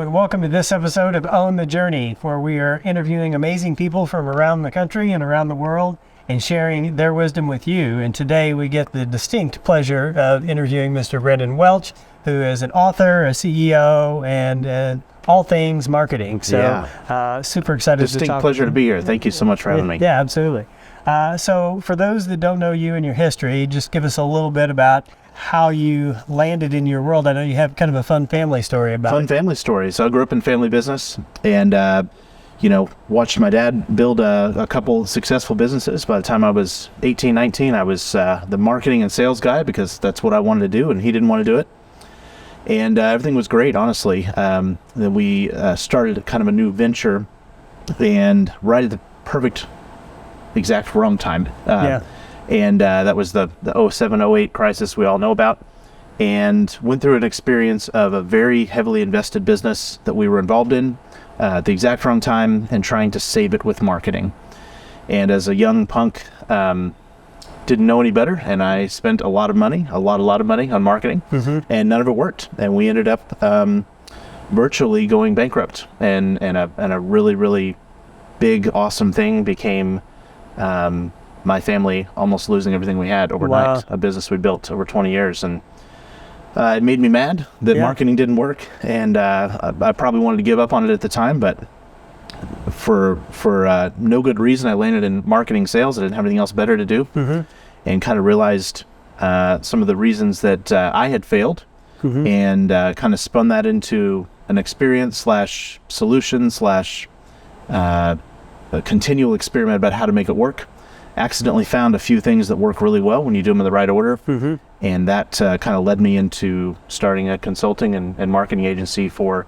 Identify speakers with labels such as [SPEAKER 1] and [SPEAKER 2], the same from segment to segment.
[SPEAKER 1] Hello, and welcome to this episode of Own the Journey, where we are interviewing amazing people from around the country and around the world and sharing their wisdom with you. And today we get the distinct pleasure of interviewing Mr. Brendan Welch, who is an author, a CEO, and all things marketing. So super excited to talk.
[SPEAKER 2] Distinct pleasure to be here. Thank you so much for having me.
[SPEAKER 1] Yeah, absolutely. So for those that don't know you and your history, just give us a little bit about how you landed in your world. I know you have kind of a fun family story about
[SPEAKER 2] Fun family story. So I grew up in family business and, watched my dad build a couple successful businesses. By the time I was 18, 19, I was the marketing and sales guy because that's what I wanted to do and he didn't want to do it. And everything was great, honestly. Then we started kind of a new venture and right at the perfect exact wrong time. And that was the 07-08 crisis we all know about, and went through an experience of a very heavily invested business that we were involved in at the exact wrong time and trying to save it with marketing. And as a young punk, didn't know any better, and I spent a lot of money on marketing, and none of it worked. And we ended up virtually going bankrupt, and a really, really big, awesome thing became my family almost losing everything we had overnight. Wow. A business we built over 20 years. And it made me mad that marketing didn't work. And I probably wanted to give up on it at the time, but for no good reason, I landed in marketing sales. I didn't have anything else better to do. And kind of realized some of the reasons that I had failed and kind of spun that into an experience / solution / a continual experiment about how to make it work. Accidentally found a few things that work really well when you do them in the right order. And that kind of led me into starting a consulting and marketing agency for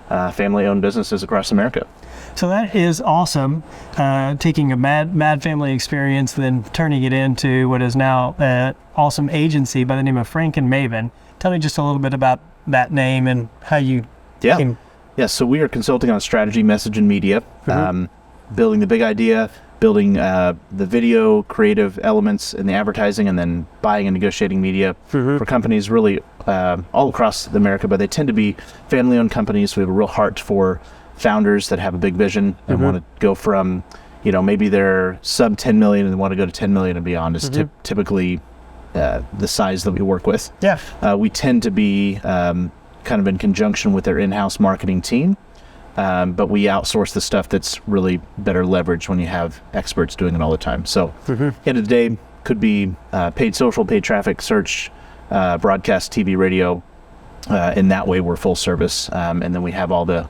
[SPEAKER 2] family-owned businesses across America.
[SPEAKER 1] So that is awesome. Taking a mad family experience, then turning it into what is now an awesome agency by the name of Frank Maven. Tell me just a little bit about that name and how you came.
[SPEAKER 2] Yeah, so we are consulting on strategy, message, and media, building the big idea, building the video creative elements in the advertising, and then buying and negotiating media for companies really all across America, but they tend to be family-owned companies. So we have a real heart for founders that have a big vision and want to go from, maybe they're sub 10 million and want to go to 10 million and beyond is typically the size that we work with. We tend to be kind of in conjunction with their in-house marketing team. But we outsource the stuff that's really better leveraged when you have experts doing it all the time. So end of the day, could be paid social, paid traffic, search, broadcast, TV, radio. In that way, we're full service. And then we have all the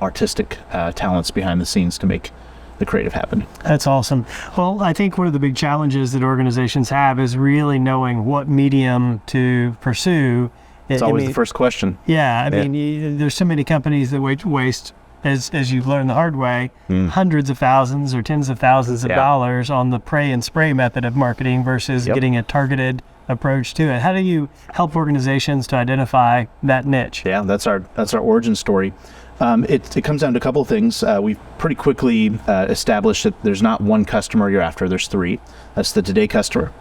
[SPEAKER 2] artistic talents behind the scenes to make the creative happen.
[SPEAKER 1] That's awesome. Well, I think one of the big challenges that organizations have is really knowing what medium to pursue.
[SPEAKER 2] It's always the first question.
[SPEAKER 1] Yeah, I mean, there's so many companies that waste, as you've learned the hard way, hundreds of thousands or tens of thousands of dollars on the pray and spray method of marketing versus getting a targeted approach to it. How do you help organizations to identify that niche?
[SPEAKER 2] Yeah, that's our origin story. It comes down to a couple of things. We've pretty quickly established that there's not one customer you're after. There's three. That's the today customer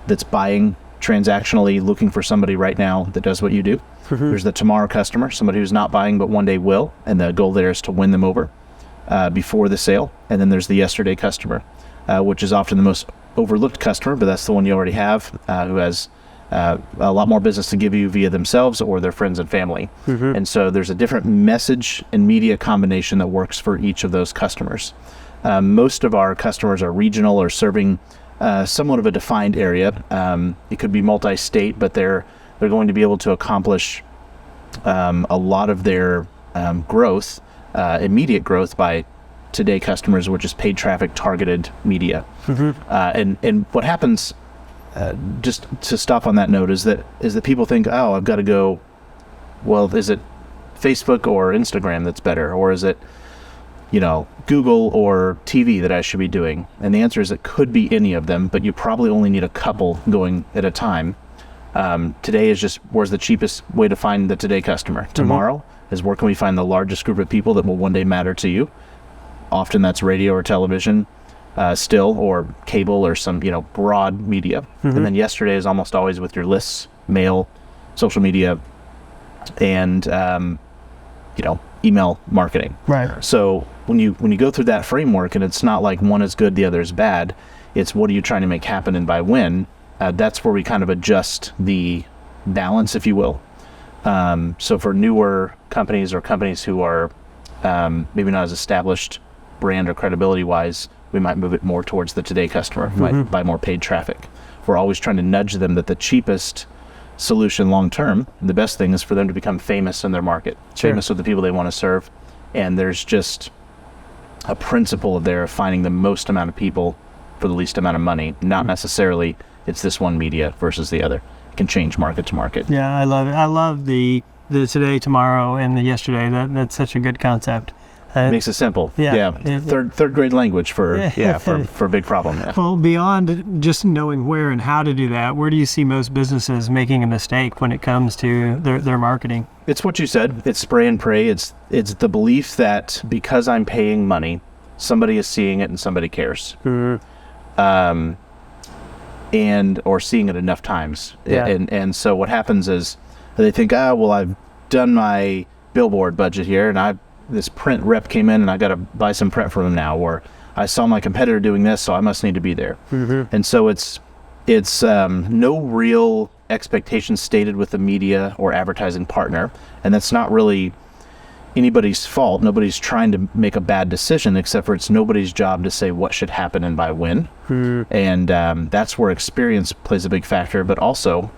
[SPEAKER 2] that's buying transactionally, looking for somebody right now that does what you do. There's the tomorrow customer, somebody who's not buying but one day will, and the goal there is to win them over before the sale. And then there's the yesterday customer, which is often the most overlooked customer, but that's the one you already have, who has a lot more business to give you via themselves or their friends and family. And so there's a different message and media combination that works for each of those customers. Most of our customers are regional or serving somewhat of a defined area. It could be multi-state, but they're going to be able to accomplish a lot of their growth, immediate growth, by today customers, which is paid traffic, targeted media. And what happens, just to stop on that note, is that people think, oh, I've got to go. Well, is it Facebook or Instagram that's better, or is it Google or TV that I should be doing? And the answer is it could be any of them, but you probably only need a couple going at a time. Today is just, where's the cheapest way to find the today customer? Tomorrow is, where can we find the largest group of people that will one day matter to you? Often that's radio or television, still, or cable, or some, broad media. And then yesterday is almost always with your lists, mail, social media, and email marketing.
[SPEAKER 1] Right.
[SPEAKER 2] So when you go through that framework, and it's not like one is good, the other is bad, it's what are you trying to make happen and by when. That's where we kind of adjust the balance, if you will. So for newer companies or companies who are maybe not as established brand or credibility wise, we might move it more towards the today customer, might buy more paid traffic. We're always trying to nudge them that the cheapest solution long term, the best thing is for them to become famous in their market, famous with the people they want to serve. And there's just a principle there of finding the most amount of people for the least amount of money, not necessarily it's this one media versus the other. It can change market to market.
[SPEAKER 1] Yeah, I love it. I love the today, tomorrow, and the yesterday. That's such a good concept.
[SPEAKER 2] Makes it simple. Yeah. Third grade language for a big problem. Yeah.
[SPEAKER 1] Well, beyond just knowing where and how to do that, where do you see most businesses making a mistake when it comes to their marketing?
[SPEAKER 2] It's what you said. It's spray and pray. It's the belief that because I'm paying money, somebody is seeing it and somebody cares. And or seeing it enough times.
[SPEAKER 1] Yeah.
[SPEAKER 2] And so what happens is they think, well, I've done my billboard budget here, and this print rep came in and I got to buy some print from him now, or I saw my competitor doing this, so I must need to be there. And so it's no real expectations stated with the media or advertising partner, and that's not really anybody's fault. Nobody's trying to make a bad decision, except for it's nobody's job to say what should happen and by when. And that's where experience plays a big factor, but also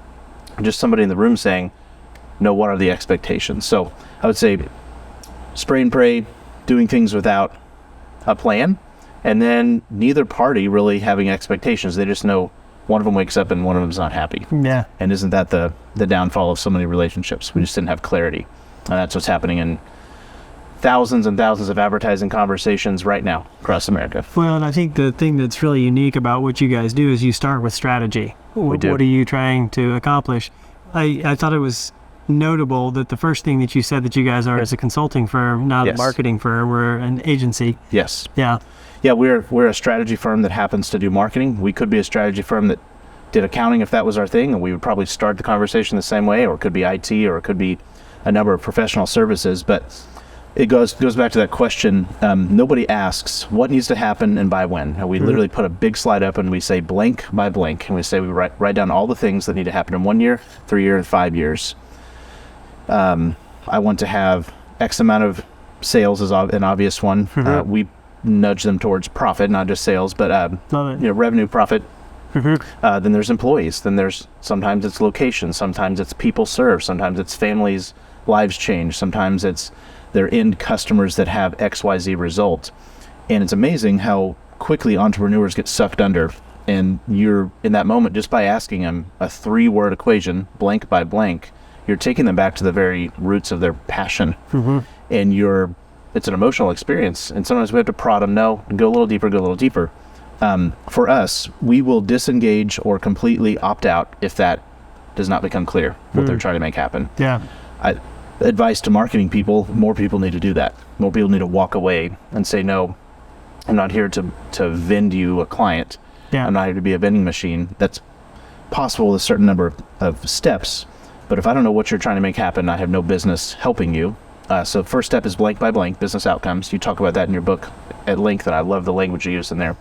[SPEAKER 2] just somebody in the room saying, no, what are the expectations? So I would say spray and pray, doing things without a plan, and then neither party really having expectations. They just know one of them wakes up and one of them's not happy.
[SPEAKER 1] Yeah.
[SPEAKER 2] And isn't that the downfall of so many relationships? We just didn't have clarity. And that's what's happening in thousands and thousands of advertising conversations right now across America.
[SPEAKER 1] Well, and I think the thing that's really unique about what you guys do is you start with strategy. What are you trying to accomplish? I thought it was notable that the first thing that you said that you guys are is a consulting firm, not a marketing firm. We're an agency.
[SPEAKER 2] Yes.
[SPEAKER 1] Yeah.
[SPEAKER 2] Yeah, we're a strategy firm that happens to do marketing. We could be a strategy firm that did accounting if that was our thing, and we would probably start the conversation the same way, or it could be IT, or it could be a number of professional services. But it goes back to that question. Nobody asks what needs to happen and by when. And we literally put a big slide up and we say blank by blank, and we say we write down all the things that need to happen in 1 year, 3 years, 5 years. I want to have X amount of sales is an obvious one. We nudge them towards profit, not just sales, but revenue, profit. Then there's employees. Then there's sometimes it's location, sometimes it's people served, sometimes it's families' lives change, sometimes it's their end customers that have XYZ result. And it's amazing how quickly entrepreneurs get sucked under. And you're in that moment, just by asking them a 3-word equation, blank by blank, you're taking them back to the very roots of their passion. And it's an emotional experience. And sometimes we have to prod them, no, go a little deeper. For us, we will disengage or completely opt out if that does not become clear what they're trying to make happen.
[SPEAKER 1] Yeah.
[SPEAKER 2] Advice to marketing people, more people need to do that. More people need to walk away and say, no, I'm not here to vend you a client.
[SPEAKER 1] Yeah.
[SPEAKER 2] I'm not here to be a vending machine. That's possible with a certain number of steps. But if I don't know what you're trying to make happen, I have no business helping you. So first step is blank by blank, business outcomes. You talk about that in your book at length, and I love the language you use in there.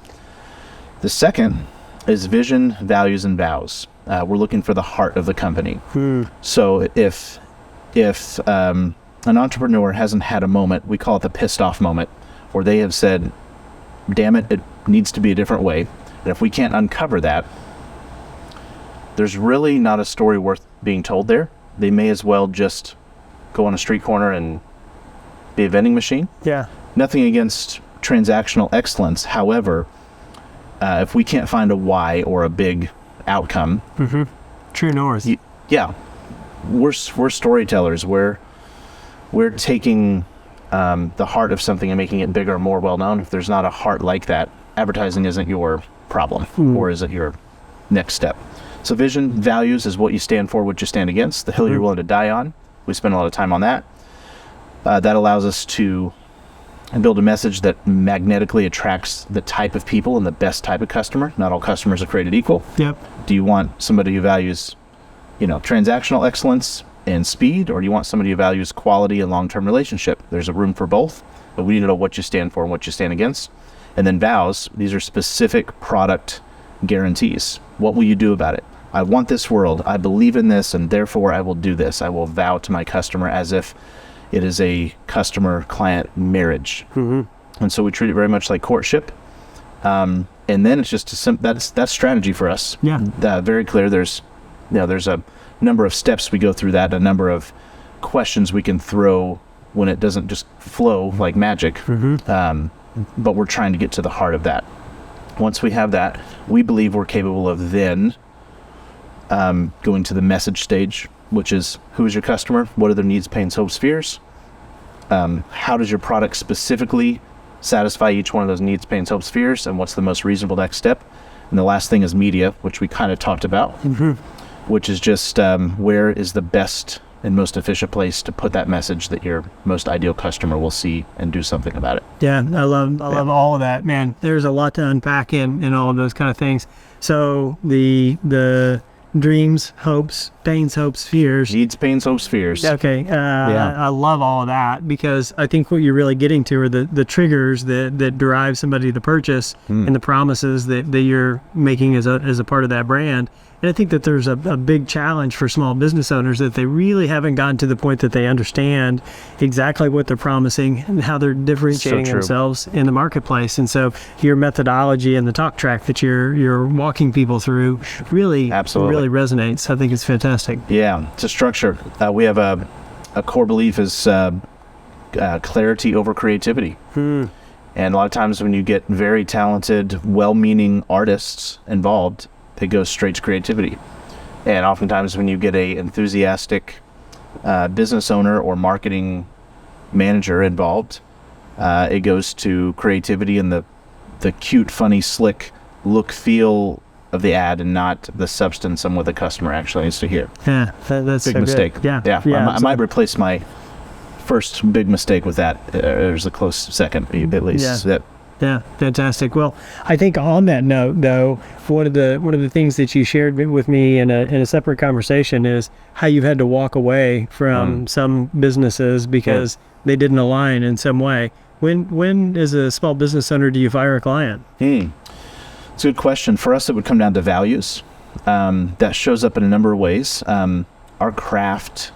[SPEAKER 2] The second is vision, values, and vows. We're looking for the heart of the company. So if an entrepreneur hasn't had a moment, we call it the pissed off moment, where they have said, damn it, it needs to be a different way. And if we can't uncover that, there's really not a story worth being told there. They may as well just go on a street corner and be a vending machine.
[SPEAKER 1] Yeah.
[SPEAKER 2] Nothing against transactional excellence. However, if we can't find a why or a big outcome,
[SPEAKER 1] true north.
[SPEAKER 2] We're storytellers. We're taking the heart of something and making it bigger and more well known. If there's not a heart like that, advertising isn't your problem, or is it your next step? So vision, values is what you stand for, what you stand against, the hill you're willing to die on. We spend a lot of time on that. That allows us to build a message that magnetically attracts the type of people and the best type of customer. Not all customers are created equal.
[SPEAKER 1] Yep.
[SPEAKER 2] Do you want somebody who values, transactional excellence and speed, or do you want somebody who values quality and long-term relationship? There's a room for both, but we need to know what you stand for and what you stand against. And then vows, these are specific product guarantees. What will you do about it? I want this world. I believe in this, and therefore I will do this. I will vow to my customer as if it is a customer-client marriage. And so we treat it very much like courtship. And then it's just that's strategy for us.
[SPEAKER 1] Yeah.
[SPEAKER 2] Very clear. There's a number of steps we go through that, a number of questions we can throw when it doesn't just flow like magic. But we're trying to get to the heart of that. Once we have that, we believe we're capable of then going to the message stage, which is, who is your customer? What are their needs, pains, hopes, fears? How does your product specifically satisfy each one of those needs, pains, hopes, fears? And what's the most reasonable next step? And the last thing is media, which we kind of talked about, which is just where is the best and most efficient place to put that message that your most ideal customer will see and do something about it.
[SPEAKER 1] Yeah, I love all of that, man. There's a lot to unpack in all of those kind of things. So the dreams, hopes, pains, hopes, fears.
[SPEAKER 2] Needs, pains, hopes, fears.
[SPEAKER 1] Okay. I love all of that, because I think what you're really getting to are the triggers that drive somebody to purchase and the promises that you're making as a part of that brand. And I think that there's a big challenge for small business owners, that they really haven't gotten to the point that they understand exactly what they're promising and how they're differentiating themselves in the marketplace. And so your methodology and the talk track that you're walking people through really resonates. I think it's fantastic.
[SPEAKER 2] Yeah, it's a structure. We have a core belief is clarity over creativity. And a lot of times when you get very talented, well-meaning artists involved, it goes straight to creativity. And oftentimes when you get a enthusiastic business owner or marketing manager involved, it goes to creativity and the cute, funny, slick look, feel of the ad, and not the substance and what the customer actually needs to hear.
[SPEAKER 1] Yeah, that's
[SPEAKER 2] big
[SPEAKER 1] so
[SPEAKER 2] mistake.
[SPEAKER 1] Good.
[SPEAKER 2] Yeah. I might replace my first big mistake with that. There's a close second, at least.
[SPEAKER 1] Yeah, fantastic. Well, I think on that note, though, one of the things that you shared with me in a separate conversation is how you've had to walk away from some businesses because they didn't align in some way. When, as a small business owner, do you fire a client?
[SPEAKER 2] It's a good question. For us, it would come down to values. That shows up in a number of ways. Our craft,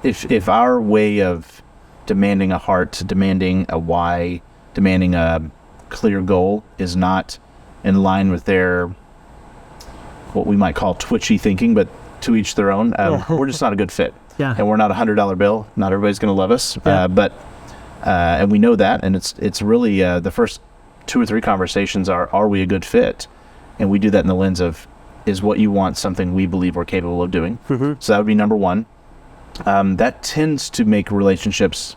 [SPEAKER 2] if our way of demanding a heart, demanding a why, demanding a clear goal is not in line with their, what we might call twitchy thinking, but to each their own, we're just not a good fit. And we're not $100 bill. Not everybody's going to love us. And we know that. And it's really the first 2 or 3 conversations are we a good fit? And we do that in the lens of, is what you want something we believe we're capable of doing? So that would be number one. That tends to make relationships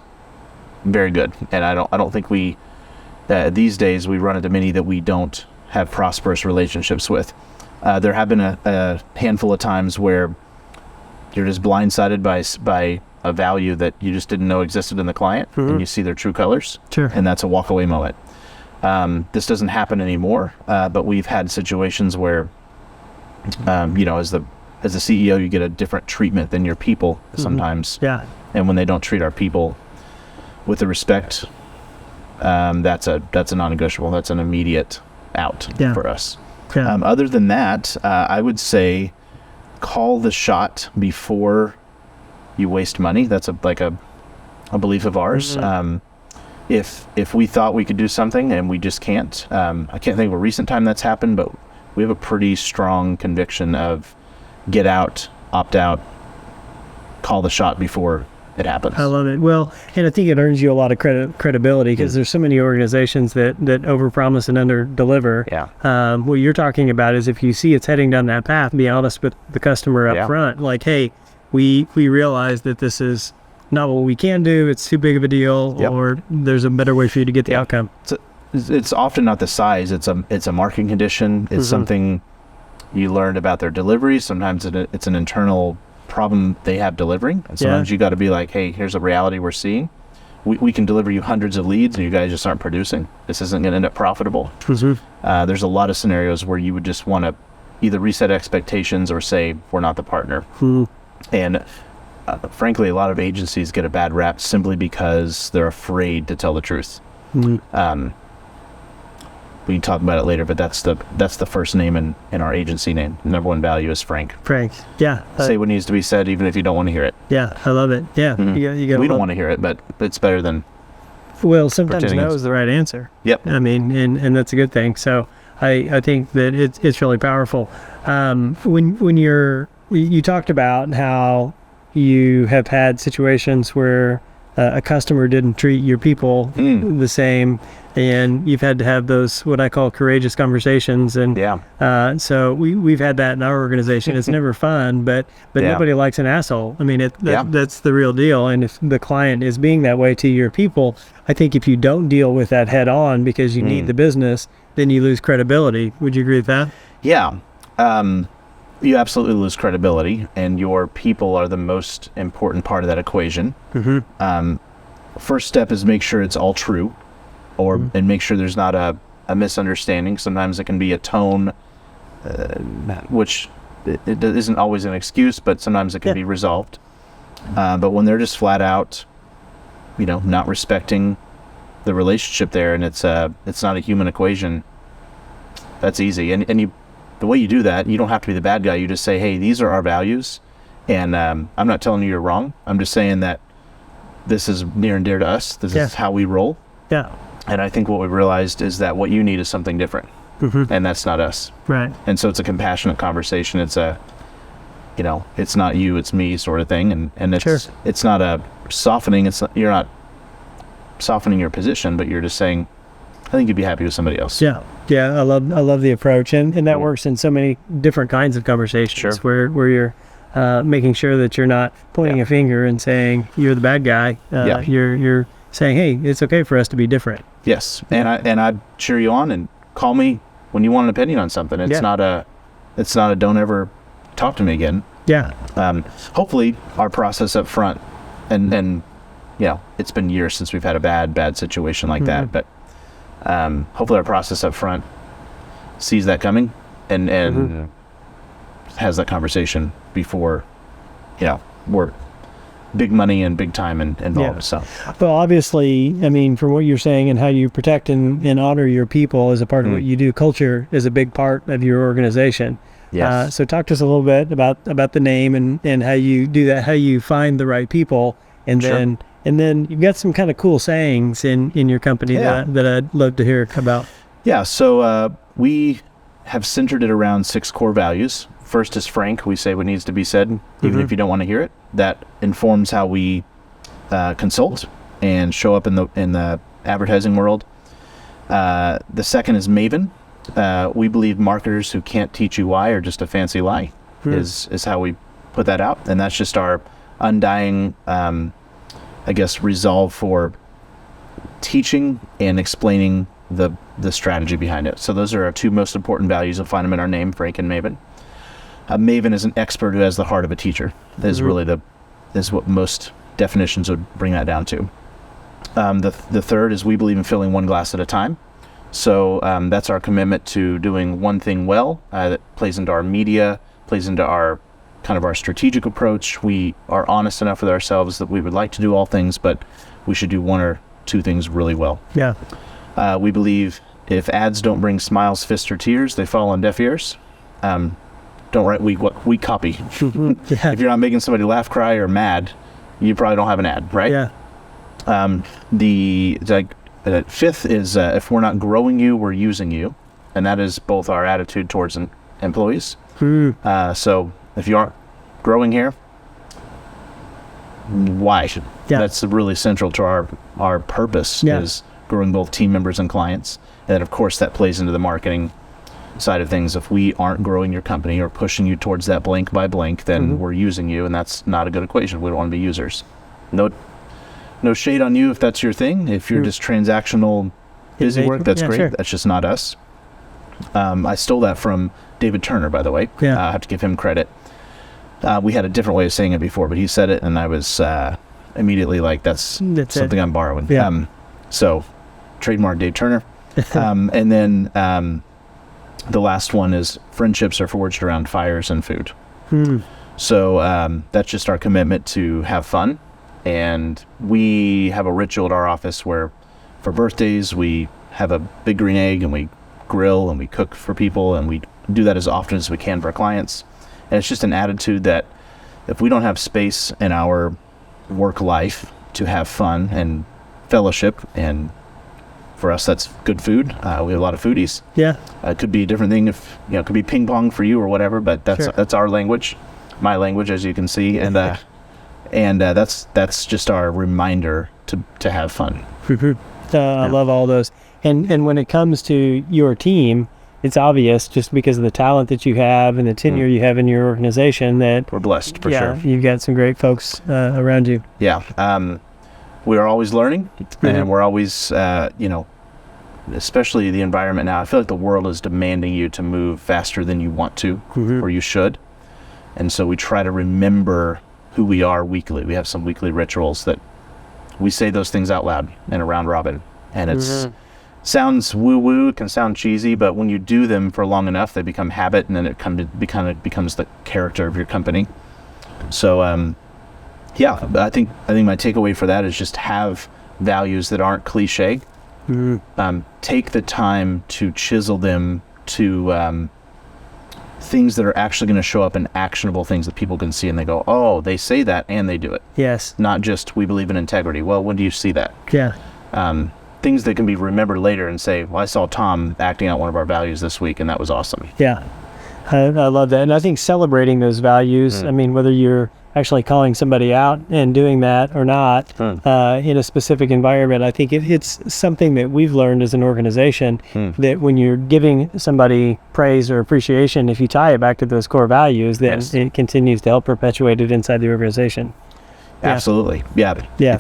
[SPEAKER 2] very good. And I don't think we, these days we run into many that we don't have prosperous relationships with. There have been a handful of times where you're just blindsided by a value that you just didn't know existed in the client, and you see their true colors. And that's a walk away moment. This doesn't happen anymore, but we've had situations where, as the CEO, you get a different treatment than your people sometimes. And when they don't treat our people with the respect, that's a non-negotiable. That's an immediate out for us. Other than that, I would say call the shot before you waste money. That's a belief of ours. If we thought we could do something and we just can't, I can't think of a recent time that's happened, but we have a pretty strong conviction of get out, opt out, call the shot before it happens.
[SPEAKER 1] I love it. Well, and I think it earns you a lot of credibility, because there's so many organizations that overpromise and underdeliver. What you're talking about is, if you see it's heading down that path, be honest with the customer up front. Like, hey, we realize that this is not what we can do. It's too big of a deal, or there's a better way for you to get the outcome.
[SPEAKER 2] It's often not the size. It's a marketing condition. It's something you learned about their delivery. Sometimes it's an internal problem they have delivering. And sometimes you got to be like, hey, here's a reality we're seeing. We can deliver you hundreds of leads and you guys just aren't producing. This isn't going to end up profitable. There's a lot of scenarios where you would just want to either reset expectations or say, we're not the partner. And frankly, a lot of agencies get a bad rap simply because they're afraid to tell the truth.
[SPEAKER 1] Mm-hmm.
[SPEAKER 2] We can talk about it later, but that's the first name in our agency name. Number one value is Frank.
[SPEAKER 1] Frank. Yeah.
[SPEAKER 2] Say what needs to be said, even if you don't want to hear it.
[SPEAKER 1] Yeah, I love it. Yeah.
[SPEAKER 2] We don't want to hear it, but it's better than.
[SPEAKER 1] Well, sometimes
[SPEAKER 2] pretending
[SPEAKER 1] no is the right answer.
[SPEAKER 2] Yep.
[SPEAKER 1] I mean, and that's a good thing. So I think that it's really powerful. When you talked about how you have had situations where a customer didn't treat your people the same, and you've had to have those what I call courageous conversations. And so we've had that in our organization. It's never fun, but nobody likes an asshole. I mean, that's the real deal. And if the client is being that way to your people, I think if you don't deal with that head on because you need the business, then you lose credibility. Would you agree with that?
[SPEAKER 2] Yeah. You absolutely lose credibility, and your people are the most important part of that equation. Mm-hmm. First step is make sure it's all true, and make sure there's not a misunderstanding. Sometimes it can be a tone, which it isn't always an excuse, but sometimes it can be resolved. But when they're just flat out, not respecting the relationship there, and it's not a human equation, that's easy. And you. The way you do that, you don't have to be the bad guy. You just say, hey, these are our values, and I'm not telling you you're wrong. I'm just saying that this is near and dear to us. This is how we roll. Yeah. And I think what we realized is that what you need is something different, and that's not us.
[SPEAKER 1] Right.
[SPEAKER 2] And so it's a compassionate conversation. It's it's not you, it's me sort of thing, and it's not a softening. You're not softening your position, but you're just saying, I think you'd be happy with somebody else.
[SPEAKER 1] Yeah. I love the approach, and that works in so many different kinds of conversations where you're making sure that you're not pointing a finger and saying you're the bad guy. You're saying, hey, it's okay for us to be different.
[SPEAKER 2] Yes, and I cheer you on and call me when you want an opinion on something. It's not a don't ever talk to me again.
[SPEAKER 1] Yeah.
[SPEAKER 2] Hopefully our process up front, and it's been years since we've had a bad situation like that, but. Hopefully our process up front sees that coming and has that conversation before, we're big money and big time involved. So,
[SPEAKER 1] well, obviously, I mean, from what you're saying and how you protect and honor your people as a part of what you do, culture is a big part of your organization.
[SPEAKER 2] Yes.
[SPEAKER 1] So talk to us a little bit about the name and how you do that, how you find the right people, and then you've got some kind of cool sayings in your company that I'd love to hear about.
[SPEAKER 2] Yeah, so we have centered it around 6 core values. First is Frank. We say what needs to be said, even if you don't want to hear it. That informs how we consult and show up in the advertising world. The second is Maven. We believe marketers who can't teach you why are just a fancy lie, is how we put that out. And that's just our undying resolve for teaching and explaining the strategy behind it. So those are our 2 most important values. You'll find them in our name, Frank and Maven. Maven is an expert who has the heart of a teacher. Is really is what most definitions would bring that down to. The third is we believe in filling one glass at a time. So that's our commitment to doing one thing well. That plays into our media, plays into our kind of our strategic approach. We are honest enough with ourselves that we would like to do all things, but we should do 1 or 2 things really well. Yeah. We believe if ads don't bring smiles, fists, or tears, they fall on deaf ears. Don't write we copy. If you're not making somebody laugh, cry, or mad, you probably don't have an ad, right? Yeah. The 5th is if we're not growing you, we're using you, and that is both our attitude towards employees. So if you aren't growing here, why? That's really central to our purpose is growing both team members and clients. And then of course that plays into the marketing side of things. If we aren't growing your company or pushing you towards that blank by blank, then we're using you, and that's not a good equation. We don't want to be users. No shade on you if that's your thing. If you're just transactional busy work, that's great. Sure. That's just not us. I stole that from David Turner, by the way. I have to give him credit. We had a different way of saying it before, but he said it, and I was immediately like, that's something I'm borrowing. Yeah. So, trademark Dave Turner. And then the last one is friendships are forged around fires and food. So that's just our commitment to have fun. And we have a ritual at our office where for birthdays, we have a big green egg and we grill and we cook for people, and we do that as often as we can for our clients. And it's just an attitude that if we don't have space in our work life to have fun and fellowship, and for us that's good food, we have a lot of foodies.
[SPEAKER 1] Yeah.
[SPEAKER 2] It could be a different thing, if it could be ping pong for you or whatever, but that's our language, my language, as you can see, and that's just our reminder to have fun.
[SPEAKER 1] I love all those. And when it comes to your team, it's obvious just because of the talent that you have and the tenure you have in your organization that
[SPEAKER 2] we're blessed for sure.
[SPEAKER 1] You've got some great folks around you.
[SPEAKER 2] Yeah. We are always learning, and we're always, especially the environment now. I feel like the world is demanding you to move faster than you want to, or you should. And so we try to remember who we are weekly. We have some weekly rituals that we say those things out loud in a round robin. And it's sounds woo-woo, it can sound cheesy, but when you do them for long enough, they become habit, and then it kind of becomes the character of your company. So, I think my takeaway for that is just have values that aren't cliche. Take the time to chisel them to things that are actually going to show up in actionable things that people can see, and they go, oh, they say that and they do it.
[SPEAKER 1] Yes.
[SPEAKER 2] Not just, we believe in integrity. Well, when do you see that?
[SPEAKER 1] Yeah.
[SPEAKER 2] Things that can be remembered later and say, well, I saw Tom acting out one of our values this week, and that was awesome.
[SPEAKER 1] Yeah. I love that. And I think celebrating those values, I mean, whether you're actually calling somebody out and doing that or not in a specific environment, I think it's something that we've learned as an organization that when you're giving somebody praise or appreciation, if you tie it back to those core values, then it continues to help perpetuate it inside the organization.
[SPEAKER 2] Absolutely. Yeah.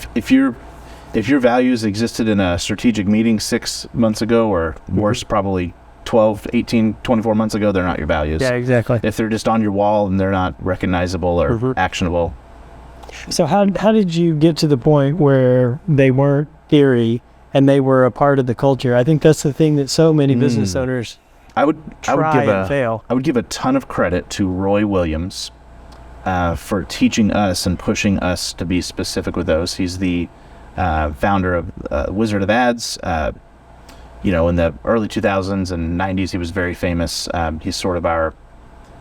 [SPEAKER 2] If your values existed in a strategic meeting 6 months ago, or worse, probably 12, 18, 24 months ago, they're not your values.
[SPEAKER 1] Yeah, exactly.
[SPEAKER 2] If they're just on your wall and they're not recognizable or actionable.
[SPEAKER 1] So how did you get to the point where they weren't theory and they were a part of the culture? I think that's the thing that so many business owners try and fail.
[SPEAKER 2] I would give a ton of credit to Roy Williams for teaching us and pushing us to be specific with those. He's the founder of Wizard of Ads. In the early 2000s and 90s, he was very famous. He's sort of our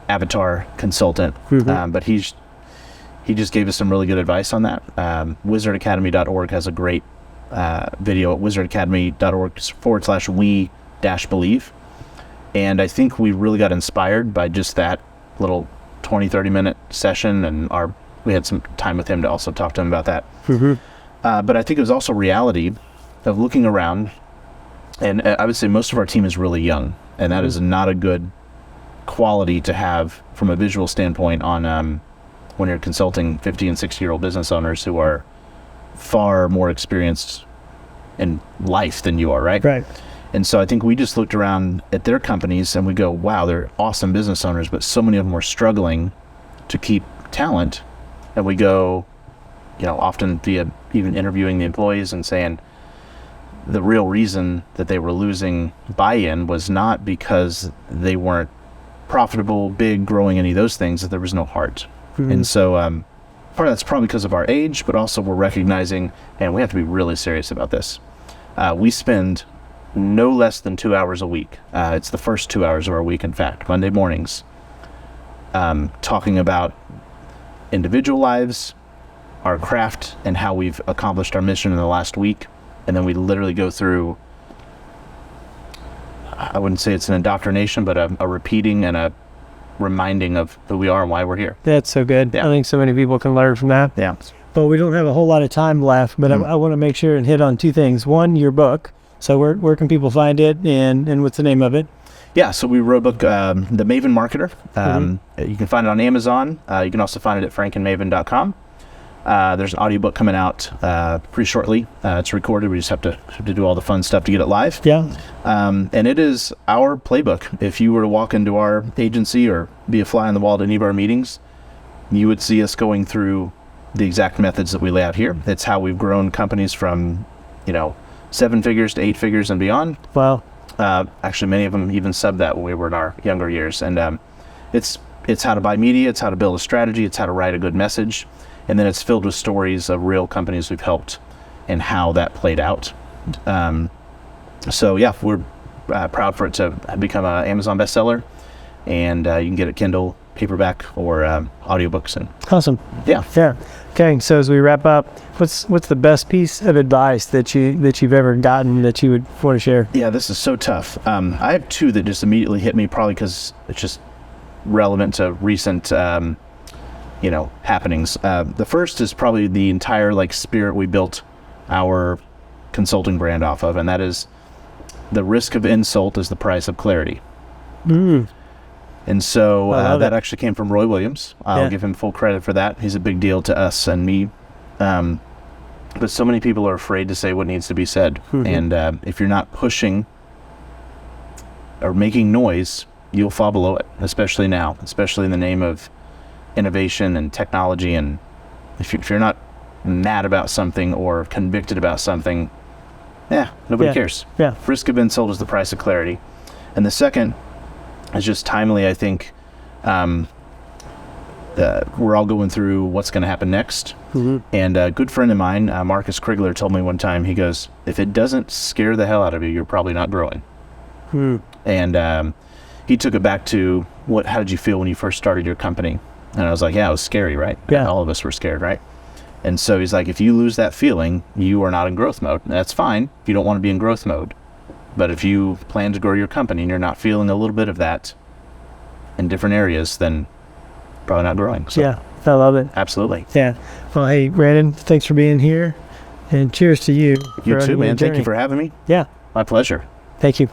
[SPEAKER 2] avatar consultant, but he just gave us some really good advice on that. Wizardacademy.org has a great video at wizardacademy.org/we-believe. And I think we really got inspired by just that little 20-30 minute session, and we had some time with him to also talk to him about that. But I think it was also reality of looking around, and I would say most of our team is really young, and that is not a good quality to have from a visual standpoint on when you're consulting 50 and 60-year-old business owners who are far more experienced in life than you are, right?
[SPEAKER 1] Right.
[SPEAKER 2] And so I think we just looked around at their companies and we go, wow, they're awesome business owners, but so many of them were struggling to keep talent. And we go, often via even interviewing the employees and saying the real reason that they were losing buy-in was not because they weren't profitable, big, growing, any of those things, that there was no heart. And so part of that's probably because of our age, but also we're recognizing, and we have to be really serious about this. We spend no less than 2 hours a week. It's the first 2 hours of our week, in fact, Monday mornings, talking about individual lives, our craft, and how we've accomplished our mission in the last week. And then we literally go through, I wouldn't say it's an indoctrination, but a repeating and a reminding of who we are and why we're here.
[SPEAKER 1] That's so good.
[SPEAKER 2] Yeah.
[SPEAKER 1] I think so many people can learn from that.
[SPEAKER 2] Yeah.
[SPEAKER 1] But we don't have a whole lot of time left, but I want to make sure and hit on two things. One, your book. So where can people find it, and what's the name of it?
[SPEAKER 2] Yeah, so we wrote a book, The Maven Marketer. You can find it on Amazon. You can also find it at frankandmaven.com. There's an audiobook coming out pretty shortly. It's recorded. We just have to do all the fun stuff to get it live.
[SPEAKER 1] Yeah.
[SPEAKER 2] And it is our playbook. If you were to walk into our agency or be a fly on the wall at any of our meetings, you would see us going through the exact methods that we lay out here. It's how we've grown companies from, 7 figures to 8 figures and beyond.
[SPEAKER 1] Wow.
[SPEAKER 2] Actually, many of them even sub that when we were in our younger years. And it's It's how to buy media, it's how to build a strategy, it's how to write a good message, and then it's filled with stories of real companies we've helped and how that played out. So yeah, we're proud for it to become an Amazon bestseller, and you can get it Kindle, paperback, or audiobooks. And
[SPEAKER 1] Awesome.
[SPEAKER 2] yeah.
[SPEAKER 1] Okay, so as we wrap up, what's the best piece of advice that you've ever gotten that you would want to share?
[SPEAKER 2] Yeah, this is so tough. I have two that just immediately hit me, probably because it's just relevant to recent happenings. The first is probably the entire spirit we built our consulting brand off of, and that is the risk of insult is the price of clarity. And so that actually came from Roy Williams. I'll give him full credit for that. He's a big deal to us and me. But so many people are afraid to say what needs to be said. And if you're not pushing or making noise, you'll fall below it, especially now, especially in the name of innovation and technology. And if you're not mad about something or convicted about something, nobody cares. Risk of insult is the price of clarity. And the second is just timely. I think we're all going through what's going to happen next. And a good friend of mine, Marcus Krigler, told me one time, he goes, if it doesn't scare the hell out of you, you're probably not growing. And he took it back to, how did you feel when you first started your company? And I was like, yeah, it was scary, right? All of us were scared, right? And so he's like, if you lose that feeling, you are not in growth mode. And that's fine if you don't want to be in growth mode. But if you plan to grow your company and you're not feeling a little bit of that in different areas, then probably not growing. So,
[SPEAKER 1] I love it.
[SPEAKER 2] Absolutely.
[SPEAKER 1] Well, hey, Brandon, thanks for being here, and cheers to you.
[SPEAKER 2] You too, man. Thank you for having me.
[SPEAKER 1] Yeah.
[SPEAKER 2] My pleasure.
[SPEAKER 1] Thank you.